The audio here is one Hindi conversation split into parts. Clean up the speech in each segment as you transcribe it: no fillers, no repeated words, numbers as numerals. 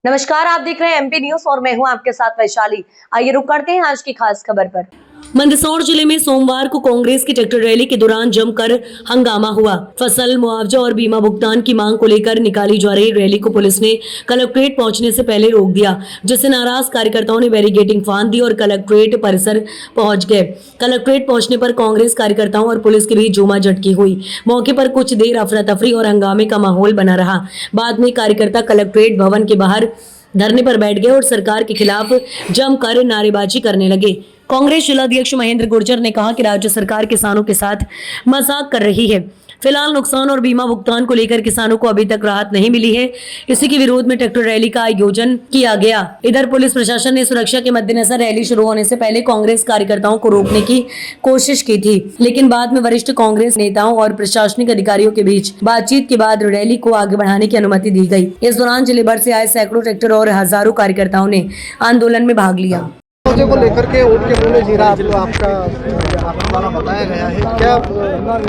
नमस्कार, आप देख रहे हैं एमपी न्यूज और मैं हूं आपके साथ वैशाली। आइए रुक करते हैं आज की खास खबर पर। मंदसौर जिले में सोमवार को कांग्रेस की ट्रैक्टर रैली के दौरान जमकर हंगामा हुआ। फसल मुआवजा और बीमा भुगतान की मांग को लेकर निकाली जा रही रैली को पुलिस ने कलेक्ट्रेट पहुंचने से पहले रोक दिया, जिससे नाराज कार्यकर्ताओं ने बैरिकेडिंग फांद दी और कलेक्ट्रेट परिसर पहुंच गए। कलेक्ट्रेट पहुंचने पर कांग्रेस कार्यकर्ताओं और पुलिस के बीच झूमाझटकी हुई। मौके पर कुछ देर अफरा तफरी और हंगामे का माहौल बना रहा। बाद में कार्यकर्ता कलेक्ट्रेट भवन के बाहर धरने पर बैठ गए और सरकार के खिलाफ जमकर नारेबाजी करने लगे। कांग्रेस जिलाध्यक्ष महेंद्र गुर्जर ने कहा कि राज्य सरकार किसानों के साथ मजाक कर रही है। फिलहाल नुकसान और बीमा भुगतान को लेकर किसानों को अभी तक राहत नहीं मिली है। इसी के विरोध में ट्रैक्टर रैली का आयोजन किया गया। इधर पुलिस प्रशासन ने सुरक्षा के मद्देनजर रैली शुरू होने से पहले कांग्रेस कार्यकर्ताओं को रोकने की कोशिश की थी, लेकिन बाद में वरिष्ठ कांग्रेस नेताओं और प्रशासनिक अधिकारियों के बीच बातचीत के बाद रैली को आगे बढ़ाने की अनुमति दी गई। इस दौरान जिले भर से आए सैकड़ों ट्रैक्टर और हजारों कार्यकर्ताओं ने आंदोलन में भाग लिया। को लेकर के ऊँट के मुँह में जीरा आपका द्वारा बताया गया है, क्या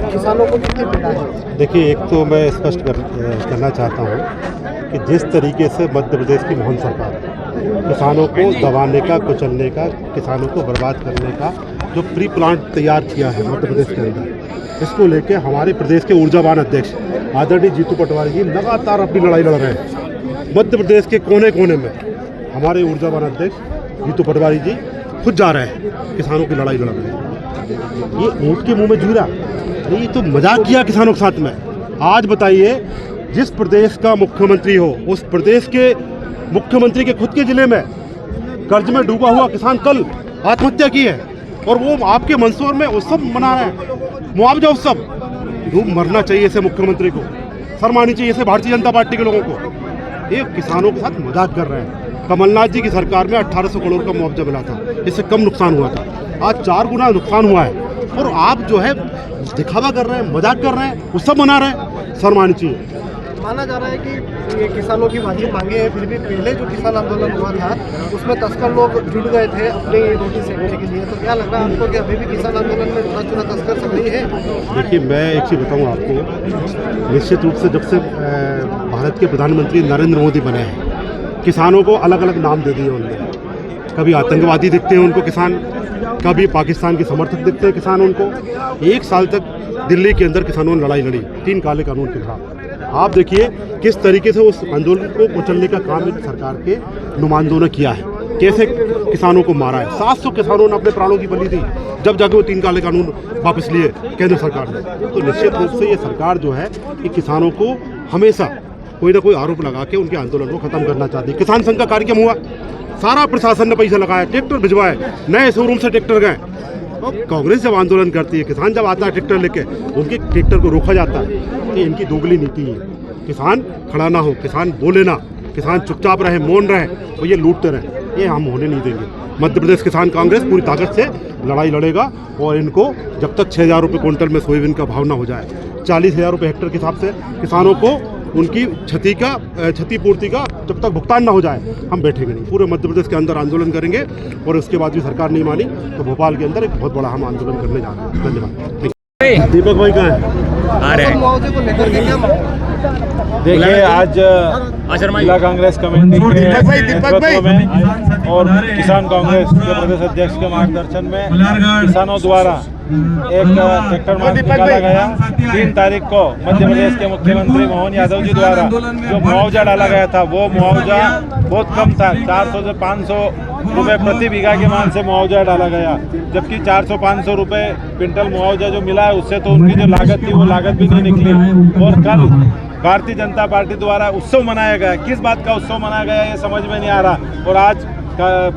किसानों को कितनी पीड़ा है? देखिए, एक तो मैं स्पष्ट करना चाहता हूँ कि जिस तरीके से मध्य प्रदेश की मोहन सरकार किसानों को दबाने का, कुचलने का, किसानों को बर्बाद करने का जो प्री प्लान तैयार किया है मध्य प्रदेश के अंदर, इसको लेके हमारे प्रदेश के ऊर्जावान अध्यक्ष आदरणीय जीतू पटवारी जी लगातार अपनी लड़ाई लड़ रहे हैं। मध्य प्रदेश के कोने कोने में हमारे ऊर्जावान अध्यक्ष जीतू पटवारी जी खुद जा रहे हैं, किसानों की लड़ाई लड़ रहे हैं। ये ऊँट के मुंह में जीरा, ये तो मजाक किया किसानों के साथ में। आज बताइए, जिस प्रदेश का मुख्यमंत्री हो, उस प्रदेश के मुख्यमंत्री के खुद के जिले में कर्ज में डूबा हुआ किसान कल आत्महत्या की है और वो आपके मंदसौर में उत्सव मना रहे हैं, मुआवजा उत्सव। डूब मरना चाहिए ऐसे मुख्यमंत्री को, शर्म आनी चाहिए ऐसे भारतीय जनता पार्टी के लोगों को। ये किसानों के साथ मजाक कर रहे हैं। कमलनाथ जी की सरकार में 1800 करोड़ का मुआवजा मिला था, इससे कम नुकसान हुआ था। आज 4 गुना नुकसान हुआ है और आप जो है दिखावा कर रहे हैं, मजाक कर रहे हैं, उत्सव मना रहे हैं, शर्म आनी चाहिए। माना जा रहा है कि ये किसानों की वाजिब मांगे हैं, फिर भी पहले जो किसान आंदोलन हुआ था उसमें तस्कर लोग जुट गए थे अपनी रोटी सेकने के लिए, तो क्या लग रहा है आपको कि अभी भी किसान आंदोलन में चुना चुना तस्कर सक्रिय है? देखिए, मैं एक चीज़ बताऊँ आपको, निश्चित रूप से जब से भारत के प्रधानमंत्री नरेंद्र मोदी बने हैं, किसानों को अलग अलग नाम दे दिए उन्होंने। कभी आतंकवादी दिखते हैं उनको किसान, कभी पाकिस्तान के समर्थक दिखते हैं किसान उनको। 1 साल तक दिल्ली के अंदर किसानों ने लड़ाई लड़ी 3 काले कानून के खिलाफ। आप देखिए किस तरीके से उस आंदोलन को कुचलने का काम इस सरकार के नुमाइंदों ने किया है, कैसे किसानों को मारा है। 700 किसानों ने अपने प्राणों की बलि दी जब जाके वो 3 काले कानून वापस लिए केंद्र सरकार ने। तो निश्चित रूप से ये सरकार जो है कि किसानों को हमेशा कोई ना कोई आरोप लगा के उनके आंदोलन को खत्म करना चाहती है। किसान संघ का कार्यक्रम हुआ, सारा प्रशासन ने पैसा लगाया, ट्रैक्टर भिजवाए, नए शोरूम से ट्रैक्टर गए। और कांग्रेस जब आंदोलन करती है, किसान जब आता है ट्रैक्टर लेके, उनके ट्रैक्टर को रोका जाता है। कि इनकी दोगली नीति है, किसान खड़ा ना हो, किसान बोले ना, किसान चुपचाप रहे, मौन रहे और ये लूटते रहे, ये हम होने नहीं देंगे। मध्य प्रदेश किसान कांग्रेस पूरी ताकत से लड़ाई लड़ेगा और इनको जब तक 6000 रुपये क्विंटल में सोयाबीन का भाव ना हो जाए, 40,000 रुपये हेक्टेयर के हिसाब से किसानों को उनकी क्षतिपूर्ति का जब तक भुगतान ना हो जाए, हम बैठेंगे नहीं। पूरे मध्य प्रदेश के अंदर आंदोलन करेंगे और उसके बाद भी सरकार नहीं मानी तो भोपाल के अंदर एक बहुत बड़ा हम आंदोलन करने जा रहे हैं। धन्यवाद। दीपक भाई कहाँ है? मुआवजे को लेकर के क्या देखिए, आज जिला कांग्रेस कमेटी के नेतृत्व में और किसान कांग्रेस के प्रदेश अध्यक्ष के मार्गदर्शन में किसानों द्वारा एक ट्रैक्टर मार्च निकाला गया। 3 तारीख को मध्य प्रदेश के मुख्यमंत्री मोहन यादव जी द्वारा जो मुआवजा डाला गया था, वो मुआवजा बहुत कम था, 400 से 500 रुपये प्रति बीघा के मान से मुआवजा डाला गया, जबकि 400-500 रुपये क्विंटल मुआवजा जो मिला है उससे तो उनकी जो लागत थी वो लागत भी नहीं निकली। और कल भारतीय जनता पार्टी द्वारा उत्सव मनाया गया। किस बात का उत्सव मनाया गया ये समझ में नहीं आ रहा। और आज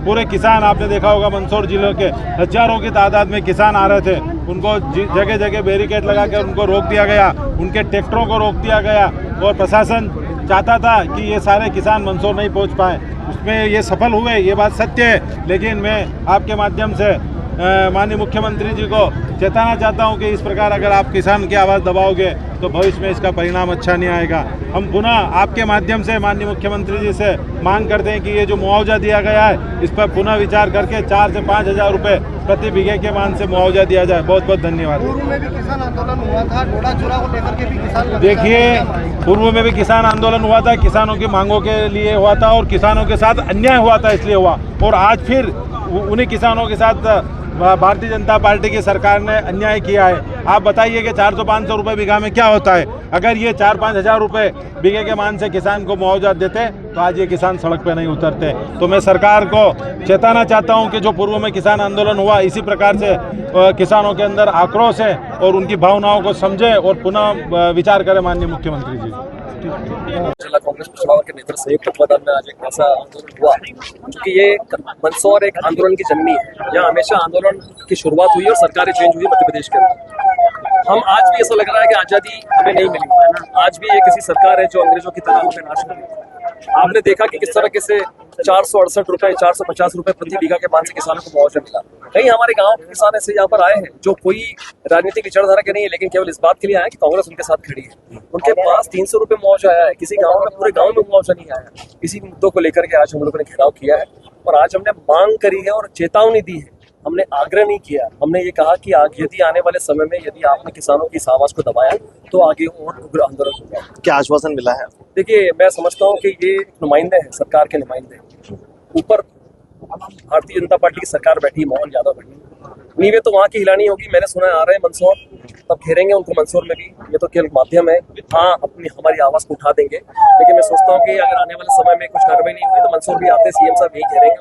पूरे किसान, आपने देखा होगा मंदसौर जिले के हजारों की तादाद में किसान आ रहे थे, उनको जगह जगह बैरिकेड लगा कर उनको रोक दिया गया, उनके ट्रैक्टरों को रोक दिया गया और प्रशासन चाहता था कि ये सारे किसान मंदसौर नहीं पहुंच पाए। उसमें ये सफल हुए, ये बात सत्य है। लेकिन मैं आपके माध्यम से माननीय मुख्यमंत्री जी को चेताना चाहता हूं कि इस प्रकार अगर आप किसान की आवाज़ दबाओगे तो भविष्य में इसका परिणाम अच्छा नहीं आएगा। हम पुनः आपके माध्यम से माननीय मुख्यमंत्री जी से मांग करते हैं कि ये जो मुआवजा दिया गया है इस पर पुनः विचार करके 4 से 5 हज़ार रुपये प्रति बीघे के मान से मुआवजा दिया जाए। बहुत बहुत धन्यवाद। पूर्व में भी किसान आंदोलन हुआ था, डोडा चूरा को लेकर के भी किसान देखिए, पूर्व में भी किसान आंदोलन हुआ था, किसानों की मांगों के लिए हुआ था और किसानों के साथ अन्याय हुआ था इसलिए हुआ, और आज फिर उन्हीं किसानों के साथ भारतीय जनता पार्टी की सरकार ने अन्याय किया है। आप बताइए कि 400-500 रुपये बीघा में क्या होता है। अगर ये 4-5 हज़ार रुपये बीघे के मान से किसान को मुआवजा देते तो आज ये किसान सड़क पे नहीं उतरते। तो मैं सरकार को चेताना चाहता हूं कि जो पूर्व में किसान आंदोलन हुआ इसी प्रकार से किसानों के अंदर आक्रोश है और उनकी भावनाओं को समझे और पुनः विचार करें माननीय मुख्यमंत्री जी। जिला कांग्रेस पिछड़ा वर्ग के नेतृत्व संयुक्त तत्वाधान में आज एक ऐसा आंदोलन हुआ क्योंकि ये मंदसौर एक आंदोलन की जन्मी है। यहाँ हमेशा आंदोलन की शुरुआत हुई और सरकारें चेंज हुई मध्य प्रदेश के अंदर। हम आज भी ऐसा लग रहा है कि आज़ादी हमें नहीं मिली, आज भी ये किसी सरकार है जो अंग्रेजों की तरह हमें नाश कर रही है। आपने देखा कि किस तरह से 468 रुपए 450 रुपए प्रति बीघा के मान से किसानों को मुआवजा मिला। कई हमारे गांव के किसान ऐसे यहाँ पर आए हैं जो कोई राजनीतिक विचारधारा के नहीं है, लेकिन केवल इस बात के लिए आए कि कांग्रेस उनके साथ खड़ी है। उनके पास 300 रुपए मुआवजा आया है, किसी गांव में पूरे गांव में मुआवजा नहीं आया। इसी मुद्दों को लेकर के आज हम लोगों ने घेराव किया है और आज हमने मांग करी है और चेतावनी दी है। हमने आग्रह नहीं किया, हमने ये कहा कि यदि आने वाले समय में यदि आपने किसानों की इस आवाज को दबाया तो आगे और उग्र आंदोलन होगा। क्या आश्वासन मिला है? देखिए, मैं समझता हूँ कि ये नुमाइंदे हैं, सरकार के नुमाइंदे। ऊपर भारतीय जनता पार्टी की सरकार बैठी, मोहन यादव बैठी, नींवें तो वहाँ की हिलानी होगी। मैंने सुना आ रहे हैं मंदसौर, तब घेरेंगे उनको मंदसौर में भी। ये तो केवल माध्यम है, हाँ हमारी आवाज को उठा देंगे, लेकिन मैं सोचता हूँ कि अगर आने वाले समय में कुछ कार्रवाई नहीं हुई तो मंदसौर भी आते सीएम साहब यही घेरेंगे।